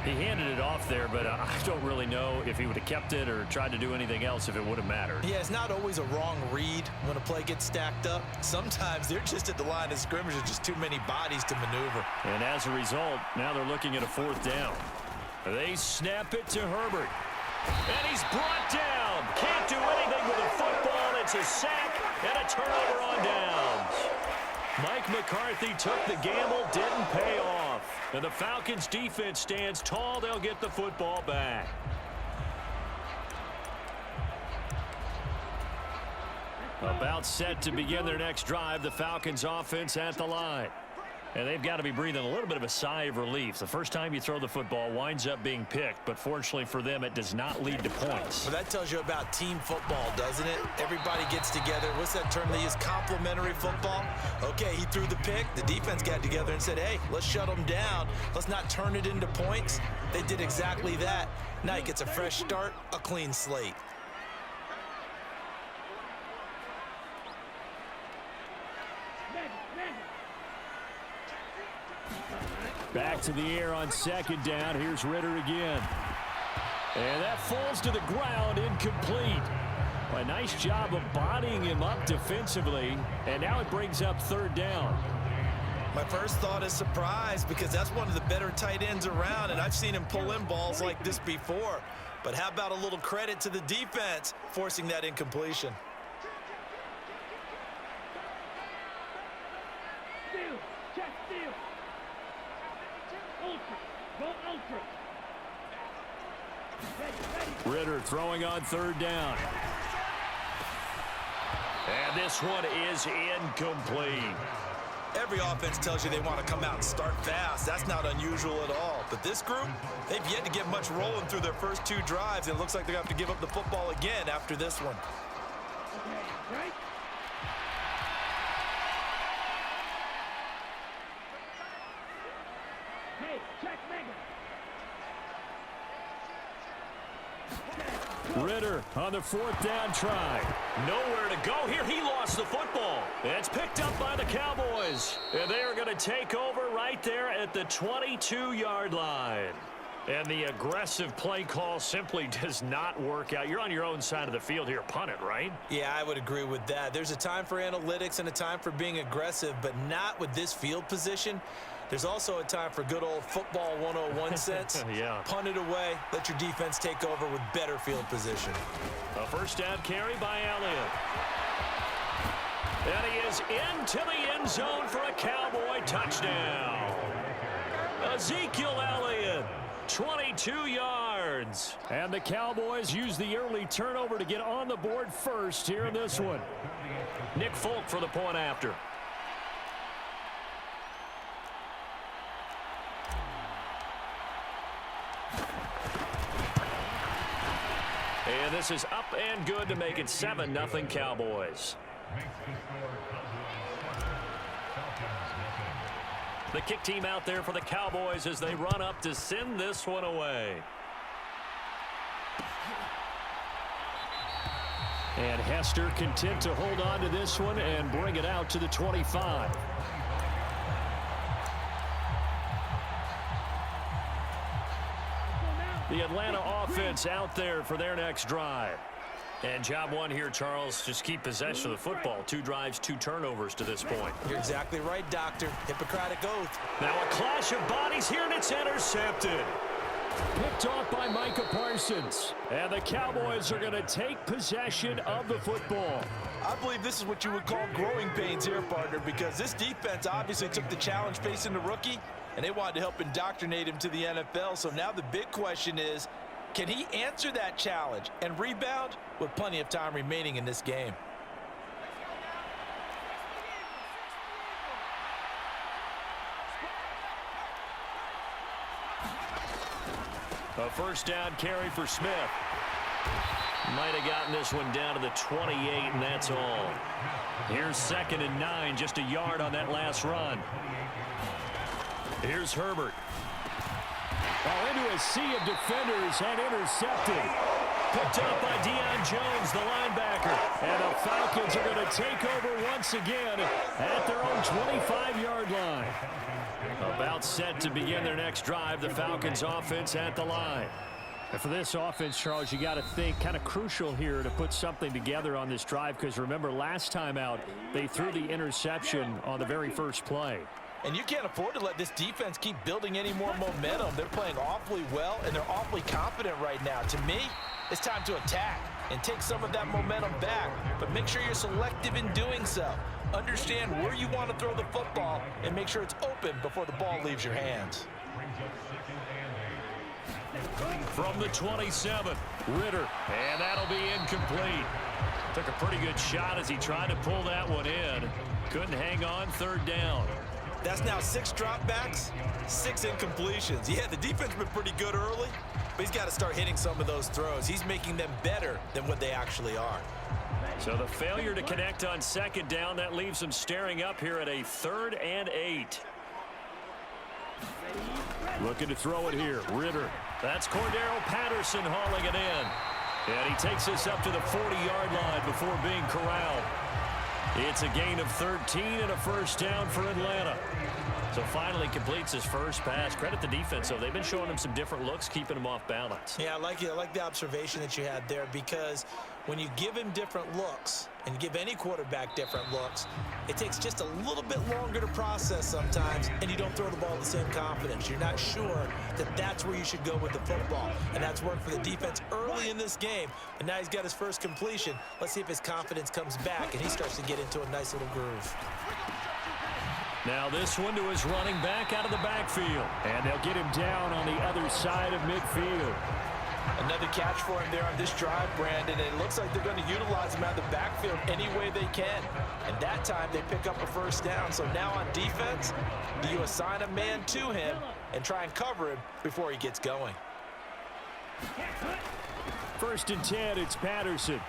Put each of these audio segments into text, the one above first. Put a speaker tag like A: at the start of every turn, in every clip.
A: He handed it off there, but I don't really know if he would have kept it or tried to do anything else if it would have mattered.
B: Yeah, it's not always a wrong read when a play gets stacked up. Sometimes they're just at the line of scrimmage with just too many bodies to maneuver.
A: And as a result, now they're looking at a 4th down. They snap it to Herbert. And he's brought down. Can't do anything with the football. It's a sack and a turnover on downs. Mike McCarthy took the gamble, didn't pay off. And the Falcons defense stands tall. They'll get the football back. About set to begin their next drive, the Falcons offense at the line. And they've got to be breathing a little bit of a sigh of relief. The first time you throw the football winds up being picked, but fortunately for them, it does not lead to points.
B: Well, that tells you about team football, doesn't it? Everybody gets together. What's that term they use? Complementary football? Okay, he threw the pick. The defense got together and said, hey, let's shut them down. Let's not turn it into points. They did exactly that. Now he gets a fresh start, a clean slate.
A: Back to the air on 2nd down. Here's Ritter again. And that falls to the ground, incomplete. A nice job of bodying him up defensively. And now it brings up 3rd down.
B: My first thought is surprise because that's one of the better tight ends around, and I've seen him pull in balls like this before. But how about a little credit to the defense forcing that incompletion?
A: Ritter throwing on 3rd down. And this one is incomplete.
B: Every offense tells you they want to come out and start fast. That's not unusual at all. But this group, they've yet to get much rolling through their first 2 drives. And it looks like they're going to have to give up the football again after this one.
C: Right? Hey, check Megan.
A: Ritter on the 4th down try. Nowhere to go here. He lost the football. It's picked up by the Cowboys. And they are going to take over right there at the 22-yard line. And the aggressive play call simply does not work out. You're on your own side of the field here. Punt it, right?
B: Yeah, I would agree with that. There's a time for analytics and a time for being aggressive, but not with this field position. There's also a time for good old football 101 sense.
A: Yeah.
B: Punt it away. Let your defense take over with better field position.
A: A 1st down carry by Elliott. And he is into the end zone for a Cowboy touchdown. Ezekiel Elliott, 22 yards. And the Cowboys use the early turnover to get on the board first here in this one. Nick Folk for the point after. And this is up and good to make it 7-0 Cowboys. The kick team out there for the Cowboys as they run up to send this one away. And Hester content to hold on to this one and bring it out to the 25. The Atlanta offense out there for their next drive. And job one here, Charles, just keep possession of the football. 2 drives, 2 turnovers to this point.
B: You're exactly right, Doctor. Hippocratic oath.
A: Now a clash of bodies here, and it's intercepted. Picked off by Micah Parsons. And the Cowboys are going to take possession of the football.
B: I believe this is what you would call growing pains here, partner, because this defense obviously took the challenge facing the rookie, and they wanted to help indoctrinate him to the NFL. So now the big question is, can he answer that challenge and rebound with plenty of time remaining in this game?
A: A 1st down carry for Smith. Might have gotten this one down to the 28, and that's all. Here's 2nd and 9, just a yard on that last run. Here's Herbert. Oh, into a sea of defenders and intercepted. Picked up by Deion Jones, the linebacker. And the Falcons are going to take over once again at their own 25-yard line. About set to begin their next drive, the Falcons offense at the line.
D: And for this offense, Charles, you got to think kind of crucial here to put something together on this drive, because remember last time out they threw the interception on the very first play.
B: And you can't afford to let this defense keep building any more momentum. They're playing awfully well, and they're awfully confident right now. To me, it's time to attack and take some of that momentum back, but make sure you're selective in doing so. Understand where you want to throw the football and make sure it's open before the ball leaves your hands.
A: From the 27, Ritter, and that'll be incomplete. Took a pretty good shot as he tried to pull that one in. Couldn't hang on, third down.
B: That's now 6 dropbacks, 6 incompletions. Yeah, the defense has been pretty good early, but he's got to start hitting some of those throws. He's making them better than what they actually are.
A: So the failure to connect on second down, that leaves them staring up here at a 3rd and 8. Looking to throw it here, Ritter. That's Cordero Patterson hauling it in. And he takes us up to the 40-yard line before being corralled. It's a gain of 13 and a first down for Atlanta. So finally completes his first pass. Credit the defense, though. They've been showing him some different looks, keeping him off balance.
B: Yeah, I like the observation that you had there, because when you give him different looks and you give any quarterback different looks, it takes just a little bit longer to process sometimes, and you don't throw the ball with the same confidence. You're not sure that that's where you should go with the football, and that's worked for the defense early in this game, and now he's got his first completion. Let's see if his confidence comes back and he starts to get into a nice little groove.
A: Now this one to his running back out of the backfield.
D: And they'll get him down on the other side of midfield.
B: Another catch for him there on this drive, Brandon. It looks like they're going to utilize him out of the backfield any way they can. And that time they pick up a first down. So now on defense, do you assign a man to him and try and cover him before he gets going?
D: 1st and 10, it's Patterson.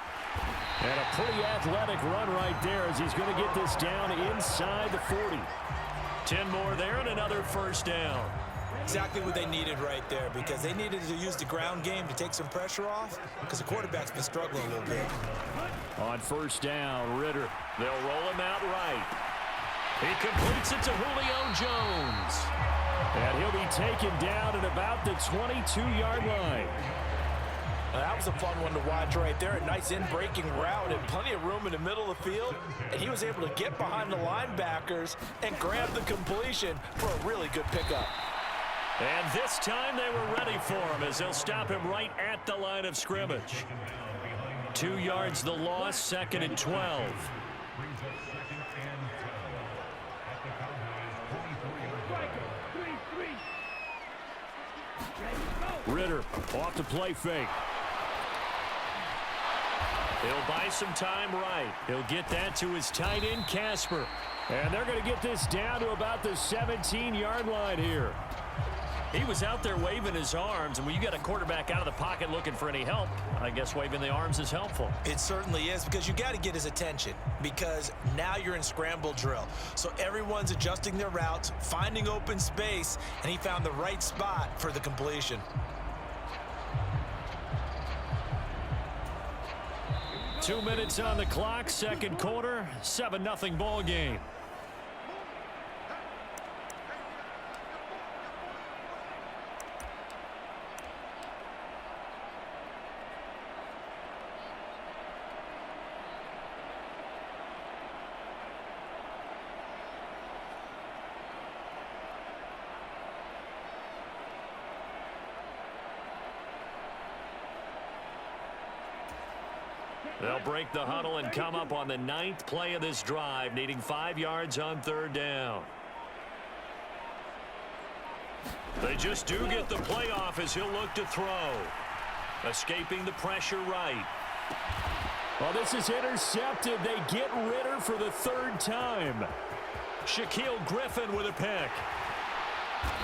D: And a pretty athletic run right there as he's going to get this down inside the 40.
A: 10 more there and another first down.
B: Exactly what they needed right there, because they needed to use the ground game to take some pressure off, because the quarterback's been struggling a little bit.
D: On first down, Ritter.
A: They'll roll him out right. He completes it to Julio Jones.
D: And he'll be taken down at about the 22-yard line.
B: Now, that was a fun one to watch right there. A nice in-breaking route and plenty of room in the middle of the field. And he was able to get behind the linebackers and grab the completion for a really good pickup.
A: And this time they were ready for him as they'll stop him right at the line of scrimmage. 2 yards the loss, 2nd and 12.
D: Ritter off the play fake.
A: He'll buy some time right. He'll get that to his tight end, Casper.
D: And they're going to get this down to about the 17-yard line here.
A: He was out there waving his arms, and when you got a quarterback out of the pocket looking for any help, I guess waving the arms is helpful.
B: It certainly is, because you got to get his attention, because now you're in scramble drill. So everyone's adjusting their routes, finding open space, and he found the right spot for the completion.
A: 2 minutes on the clock, 2nd quarter, 7-0 ball game. They'll break the huddle and come up on the 9th play of this drive, needing 5 yards on 3rd down. They just do get the play off as he'll look to throw. Escaping the pressure right.
D: Well, this is intercepted. They get Ritter for the 3rd time.
A: Shaquille Griffin with a pick.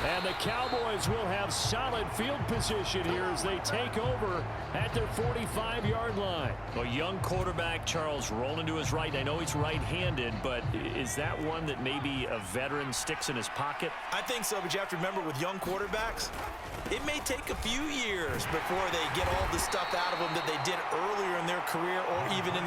D: And the Cowboys will have solid field position here as they take over at their 45-yard line.
A: A young quarterback, Charles, rolling to his right. I know he's right-handed, but is that one that maybe a veteran sticks in his pocket?
B: I think so, but you have to remember with young quarterbacks, it may take a few years before they get all the stuff out of them that they did earlier in their career or even in